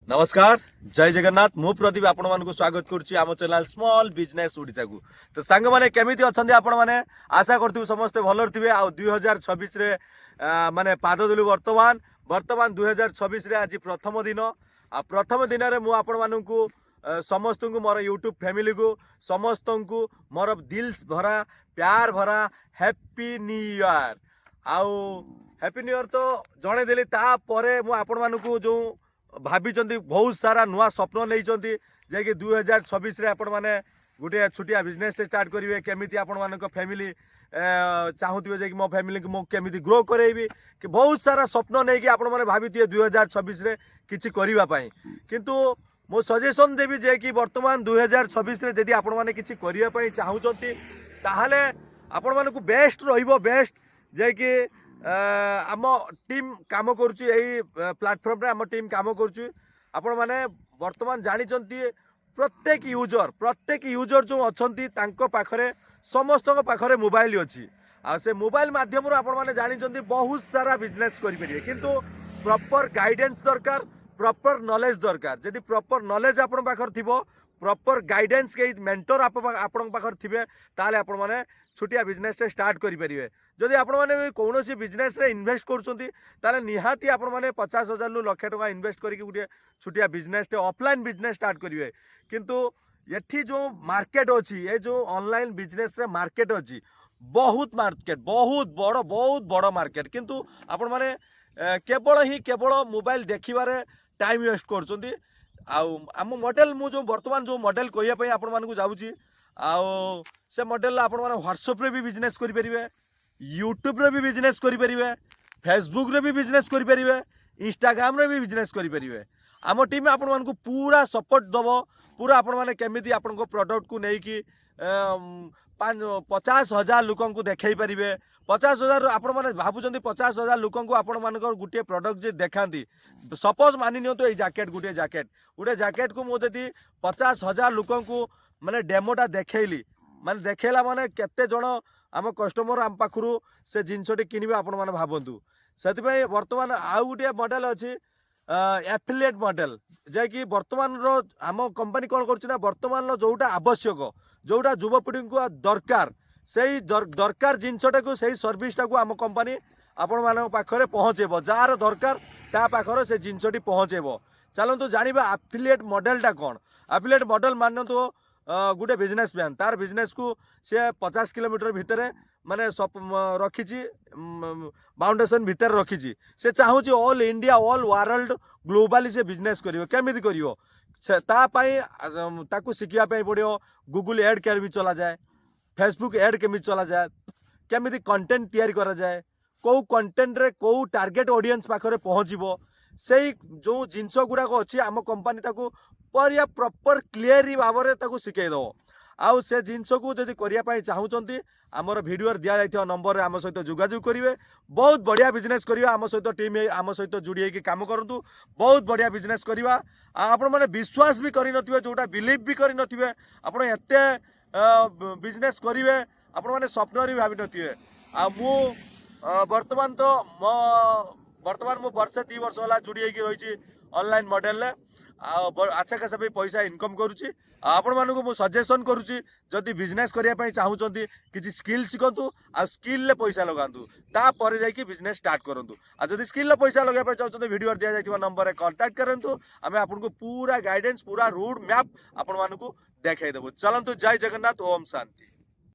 नमस्कार जय जगन्नाथ मु प्रदीप आपण मानक स्वागत करुच्ची आम चैनल स्मॉल बिजनेस ओडिशा को। तो सांग मैंने केमिति अच्छा आपण मैंने आशा करथु समस्ते भलर थे। आ 2026 रे माने पाद देलु वर्तमान 2026 रे आज प्रथम दिन। आ प्रथम दिन रे मु आपण मानकु समस्त को मोर यूट्यूब फैमिली को समस्त को मोर दिल्स भरा प्यार भरा हैप्पी न्यू ईयर। आउ हैप्पी न्यू ईयर तो जणे देली ता परे मु आपण मानकु जो भाभी बहुत सारा नुआ स्वप्न नहीं जे 2026 रे आपण माने गोटे छोटिया बिजनेस स्टार्ट करेंगे केमिति आपण मानक फैमिली चाहूवे जे कि मो फैमिली को मो केमिति ग्रो करेबी कि बहुत सारा स्वप्न नहीं कि आपण माने भाभी 2026 रे किछि करिबा पई। किंतु मो सजेशन देबी जे कि वर्तमान 2026 रे यदि आपण माने किछि करिबा पई चाहूचंती ताहाले आपण मानकु बेस्ट रहिबो बेस्ट जे कि आम टीम काम करुच्ची यही प्लाटफर्म रे आम टीम काम करुच्ची। आपण माने वर्तमान जानिचंती प्रत्येक यूजर जो अच्छी तांको पाखरे समस्त पाखरे मोबाइल अच्छी आ से मोबाइल माध्यम आपण माने जानिचंती बहुत सारा बिजनेस करि परिबे। किंतु प्रॉपर गाइडेंस दरकार प्रॉपर नॉलेज दरकार। जदि प्रॉपर नॉलेज आपण पाखर थिबो प्रॉपर गाइडेंस के मेंटर आपण पाखर थिबे ताले आपण माने छोटिया बिजनेस से स्टार्ट करि परिबे। जदि आपण माने कोनोसी बिजनेस रे इन्वेस्ट करछंती ताले निहाती आपण माने 50,000 लु लाख टका इन्वेस्ट करके गुटे छोटिया बिजनेस टे ऑफलाइन बिजनेस स्टार्ट करिवे। किंतु एठी जो मार्केट अछि ए जो ऑनलाइन बिजनेस रे मार्केट अछि बहुत बड़ मार्केट। किंतु आपण माने केवल मोबाइल देखिबारे टाइम वेस्ट करछंती। आम मॉडल मु जो वर्तमान जो मॉडल कहिया पई आपण मानकु जाउची आउ से मॉडल आपण माने व्हाट्सएप रे भी बिजनेस करि परिबे यूट्यूब रे भी बिजनेस करि परिबे फेसबुक रे भी बिजनेस करि परिबे इंस्टाग्राम रे भी बिजनेस करि परिबे। आम टीम आपण मानकु पूरा सपोर्ट दबो पूरा आपण माने केमिति आपण को प्रोडक्ट को नै कि 50,000 लोक को देखै परिबे। 50,000 आपण माने भाबुचंती 50,000 लोक को आपण मानकर गुटे प्रोडक्ट जे देखांती सपोज मानि नियो तो ए जैकेट गुटे जैकेट को मो जदि 50,000 लोक को माने डेमोटा देखैली माने देखैला माने केते जण आम कस्टमर आम पाखरु से जिनसटी किनिबे आपण माने भाबंतु। सेति पई वर्तमान आउ गुटे मॉडल अछि एफिलिएट मॉडल जे कि वर्तमान रो आम कंपनी कोन करछि ना वर्तमान रो जोटा आवश्यक जोटा युवपीढ़ी को दरकार से दरकार जिनसटा को सही सर्विसटा को आम कंपनी आपण मान पाखरे पहुँचेब जार दरकार ता पाखर से जिनसटी पहुँचेब। चलतु जानिबा एफिलिएट मॉडलटा कौन। एफिलिएट मॉडल मान तो गोटे बिजनेसमैन तार बिजनेस को सी 50 किलोमीटर भितर माने रखी बाउंडेसन भितर रखी से चाहूँ all India all world globally से बिजनेस करिवो केमिति करिवो ताकू शिखिया पड़ो। गूगल एड केमी चला जाए फेसबुक एड केमी चला जाए केमिति कंटेंट तैयारी करा जाए कौ कंटेंट रे कौ टार्गेट ऑडियंस पाखरे पहुँचबो से जो जिनस गुड़ाक अच्छी आम कंपनी ताकू परिया प्रॉपर क्लियर भाव में शिखई दब। आउ से जिनस को जदि करने चाहूँगी आमर वीडियो दि जाइए नंबर आम सहित जोगाजोग करेंगे। बहुत बढ़िया बिजनेस करवा आम सहित टीम आम सहित जोड़ी होगी कम करूँ बहुत बढ़िया बिजनेस करवा। आपण मैंने विश्वास भी करनथिबे जोटा बिलीव भी करनथिबे आपण एते बिजनेस करेंगे आपण मैंने स्वप्न भी भावी नथिबे। आ मु वर्तमान तो वर्तमान मु वर्षे 2 वर्ष होला जोड़ी होगी रही ऑनलाइन मॉडल अच्छा खासा भी पैसा इनकम करुच्ची। आपण मानक मु सजेशन करुच्ची जदि बिजनेस करने चाहूँगी किसी स्किल शिखु आ स्किल ले पैसा लगातु तापर जाकि बिजनेस स्टार्ट करूँ। आ जदि स्किल ले पैसा लगे चाहते वीडियो दि जाइए नंबर में कांटेक्ट करूँ आम आपको पूरा गाइडेंस पूरा रूट मैप आपण मानक देखा देबू। चलतु जय जगन्नाथ ओम शांति।